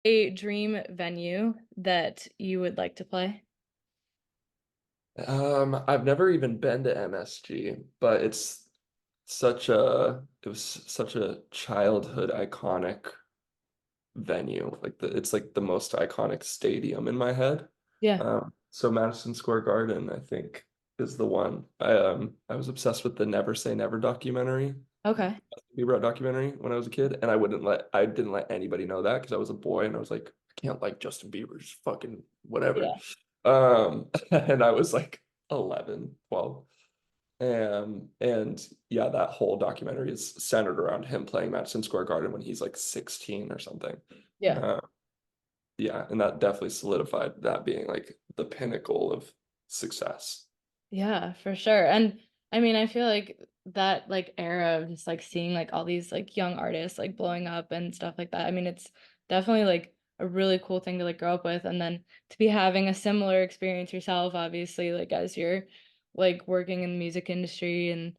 a dream venue that you would like to play? I've never even been to MSG, but it was such a childhood iconic venue. It's like the most iconic stadium in my head. Yeah. So Madison Square Garden, I think, is the one. I was obsessed with the Never Say Never documentary, Okay. Bieber documentary when I was a kid, and I didn't let anybody know that because I was a boy and I was like, I can't like Justin Bieber, just fucking whatever. Yeah. And I was like 11, 12. And yeah, that whole documentary is centered around him playing Madison Square Garden when he's like 16 or something. Yeah. Uh, yeah, and that definitely solidified that being like the pinnacle of success. Yeah, for sure. And I mean, I feel like that like era of just like seeing like all these like young artists like blowing up and stuff like that. I mean, it's definitely like a really cool thing to like grow up with and then to be having a similar experience yourself, obviously, like as you're like working in the music industry and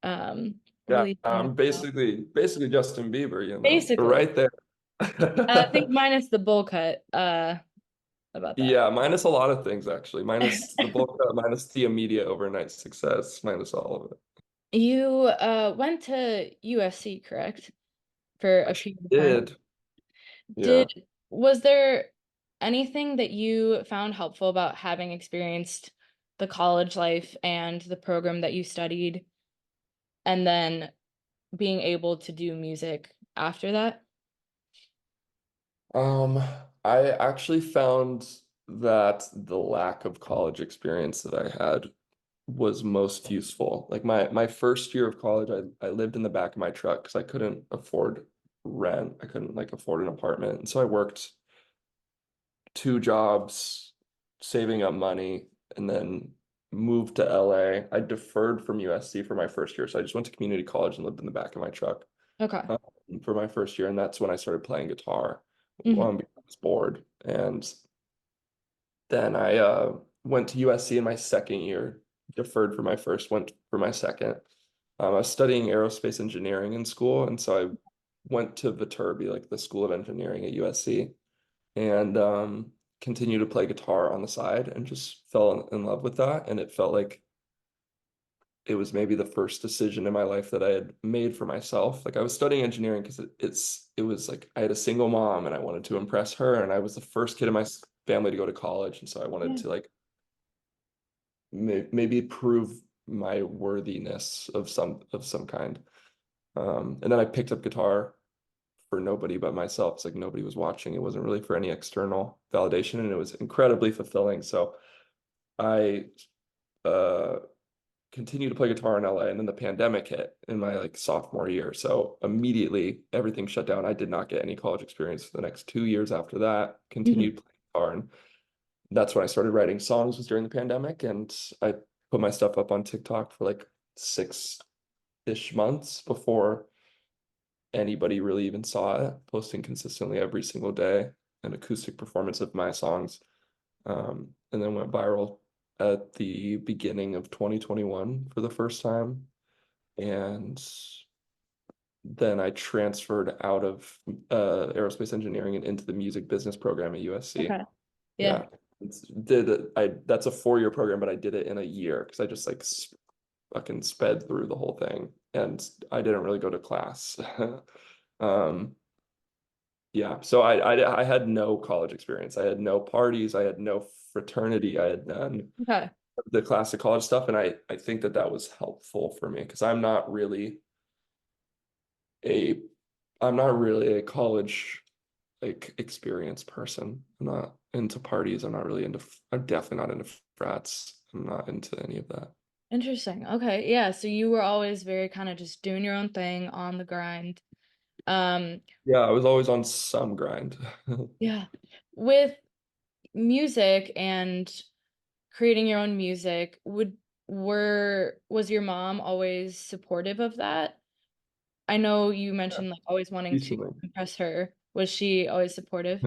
Yeah, releasing your stuff. basically Justin Bieber, Basically. right there. I think minus the bowl cut, about that. Yeah, minus a lot of things actually. Minus the bulk, minus the immediate overnight success, minus all of it. You went to USC, correct? For I a sure period of time. did. Did Yeah. was there anything that you found helpful about having experienced the college life and the program that you studied and then being able to do music after that? Um, I actually found that the lack of college experience that I had was most useful. Like my first year of college, I lived in the back of my truck because I couldn't afford rent. I couldn't like afford an apartment. And so I worked two jobs, saving up money, and then moved to LA. I deferred from USC for my first year, so I just went to community college and lived in the back of my truck Okay. um, for my first year, and that's when I started playing guitar. Hmm. Because I was bored, and then I went to USC in my second year, deferred for my first, went for my second. I was studying aerospace engineering in school, and so I went to Viterbi, like the School of Engineering at USC, and continued to play guitar on the side and just fell in love with that. And it felt like it was maybe the first decision in my life that I had made for myself. Like I was studying engineering because it was like I had a single mom and I wanted to impress her, and I was the first kid in my family to go to college, and so I wanted Yeah. to like maybe prove my worthiness of some kind. And then I picked up guitar for nobody but myself. It's like nobody was watching. It wasn't really for any external validation, and it was incredibly fulfilling. So I uh continued to play guitar in LA, and then the pandemic hit in my like sophomore year. So immediately everything shut down. I did not get any college experience for the next 2 years after that. Hmm. Continued playing guitar, and that's when I started writing songs was during the pandemic, and I put my stuff up on TikTok for like 6-ish months before anybody really even saw it, posting consistently every single day an acoustic performance of my songs. And then went viral at the beginning of 2021 for the first time. And then I transferred out of aerospace engineering and into the music business program at USC. Okay. Yeah. Yeah. That's a 4-year program, but I did it in a year because I just like fucking sped through the whole thing and I didn't really go to class. Um, yeah, so I had no college experience. I had no parties. I had no fraternity. I had none Okay. of the classic college stuff, and I think that that was helpful for me because a I'm not really a college like experience person. I'm not into parties. I'm definitely not into frats. I'm not into any of that. Interesting. Okay. Yeah. So you were always very kind of just doing your own thing on the grind. Um, Yeah, I was always on some grind. yeah. With music and creating your own music, was your mom always supportive of that? I know you Yeah, mentioned like always wanting to recently. impress her. Was she always supportive?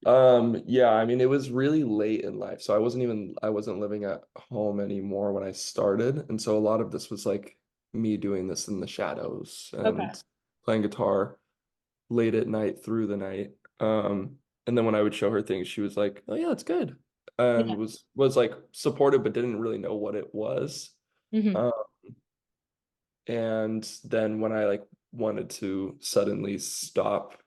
Yeah, I mean, it was really late in life. So I wasn't living at home anymore when I started. And so a lot of this was like me doing this in the shadows Okay. and playing guitar late at night through the night. And then when I would show her things, she was like, "Oh yeah, it's good," and Yeah. was like supportive, but didn't really know what it was. Hmm. Um, and then when I like wanted to suddenly stop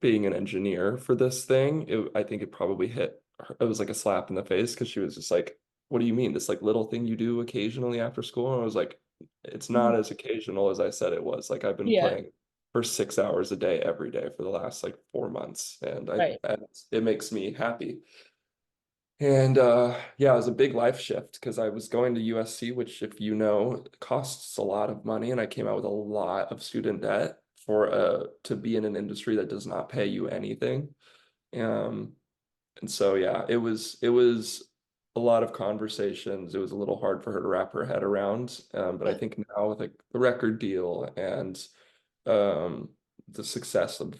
being an engineer for this thing, I think it probably hit her, it was like a slap in the face because she was just like, "What do you mean? This like little thing you do occasionally after school?" And I was like, "It's Hmm. not as occasional as I said it was. Like I've been Yeah. playing for 6 hours a day every day for the last like 4 months, and Right. it makes me happy." And yeah, it was a big life shift because I was going to USC, which if you know, costs a lot of money, and I came out with a lot of student debt for to be in an industry that does not pay you anything. Um, and so yeah, it was a lot of conversations. It was a little hard for her to wrap her head around. But I Yeah. think now with like the record deal and um the success of,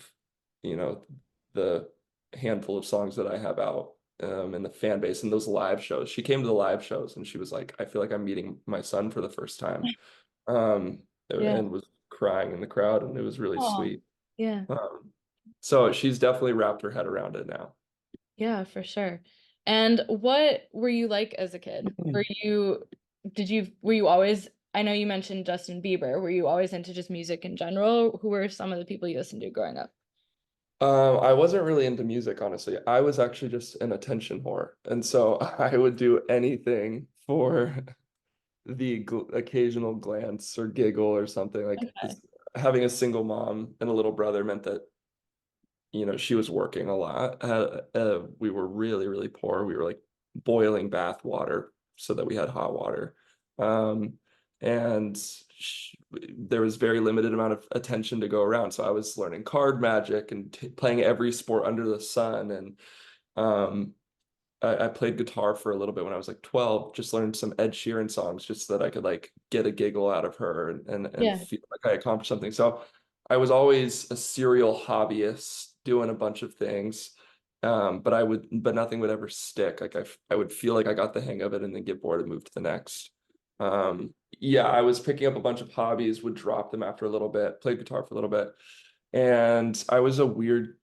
you know, the handful of songs that I have out, and the fan base and those live shows. She came to the live shows and she was like, I feel like I'm meeting my son for the first time. Yeah. And was crying in the crowd, and it was really Oh, sweet. yeah. Um, so she's definitely wrapped her head around it now. Yeah, for sure. And what were you like as a kid? Were you always, I know you mentioned Justin Bieber. Were you always into just music in general? Who were some of the people you listened to growing up? I wasn't really into music, honestly. I was actually just an attention whore. And so I would do anything for the occasional glance or giggle or something. Like Okay. having a single mom and a little brother meant that, you know, she was working a lot. We were really, really poor. We were like boiling bath water so that we had hot water. Um, and there was very limited amount of attention to go around. So I was learning card magic and playing every sport under the sun. And um, I played guitar for a little bit when I was like 12, just learned some Ed Sheeran songs just so that I could like get a giggle out of her and Yeah. feel like I accomplished something. So I was always a serial hobbyist doing a bunch of things. But nothing would ever stick. Like I would feel like I got the hang of it and then get bored and move to the next. Yeah, I was picking up a bunch of hobbies, would drop them after a little bit, played guitar for a little bit. And I was a weird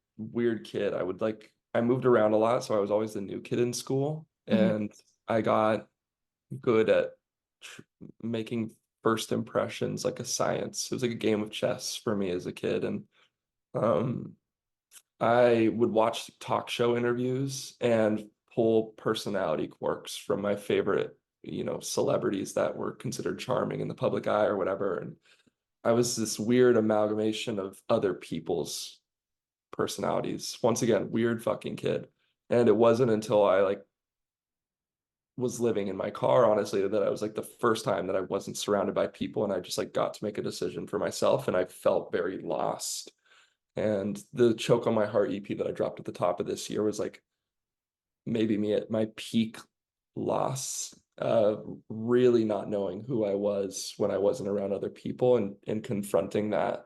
kid. I moved around a lot, so I was always the new kid in school, Mhm. and I got good at tr making first impressions like a science. It was like a game of chess for me as a kid, and um, I would watch talk show interviews and pull personality quirks from my favorite, you know, celebrities that were considered charming in the public eye or whatever. And I was this weird amalgamation of other people's personalities. Once again, weird fucking kid. And it wasn't until I like was living in my car, honestly, that I was like the first time that I wasn't surrounded by people and I just like got to make a decision for myself and I felt very lost. And the Choke on My Heart EP that I dropped at the top of this year was like maybe me at my peak loss, really not knowing who I was when I wasn't around other people and confronting that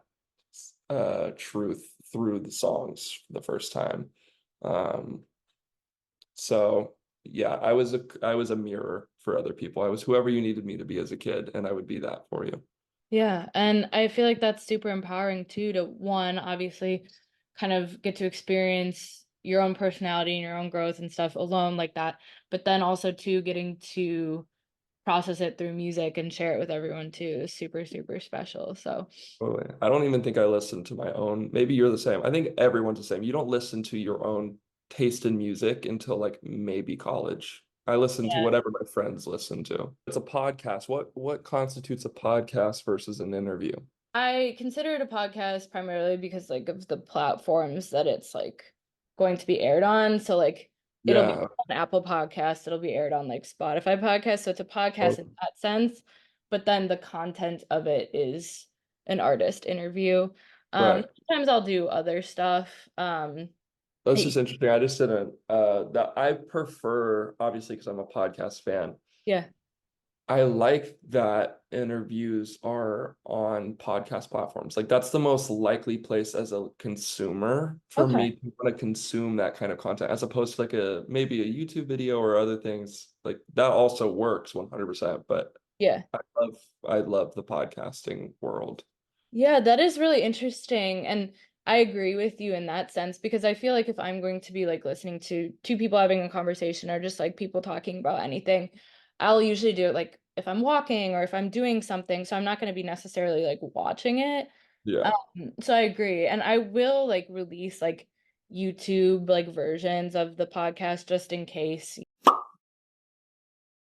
truth through the songs for the first time. Um, so yeah, I was a mirror for other people. I was whoever you needed me to be as a kid, and I would be that for you. Yeah, and I feel like that's super empowering too to one, obviously kind of get to experience your own personality and your own growth and stuff alone like that, but then also two getting to process it through music and share it with everyone too is super, super special. So, Totally. I don't even think I listen to my own. Maybe you're the same. I think everyone's the same. You don't listen to your own taste in music until like maybe college. I listen to yeah. whatever my friends listen to. It's a podcast. What constitutes a podcast versus an interview? I consider it a podcast primarily because like of the platforms that it's like going to be aired on. So like it'll be Yeah. on Apple Podcasts, it'll be aired on like Spotify podcasts. So it's a podcast in that sense, but then the content of it is an artist interview. Right. Sometimes I'll do other stuff. That's Hey, just interesting. I just didn't that I prefer, obviously, because I'm a podcast fan. yeah. I like that interviews are on podcast platforms. Like that's the most likely place as a consumer for Okay. me to want to consume that kind of content, as opposed to like a maybe a YouTube video or other things. Like that also works 100%, but Yeah. I love the podcasting world. Yeah, that is really interesting. And I agree with you in that sense because I feel like if I'm going to be like listening to two people having a conversation or just like people talking about anything, I'll usually do it like if I'm walking or if I'm doing something. So I'm not going to be necessarily like watching it. Yeah. So I agree. And I will like release like YouTube like versions of the podcast just in case.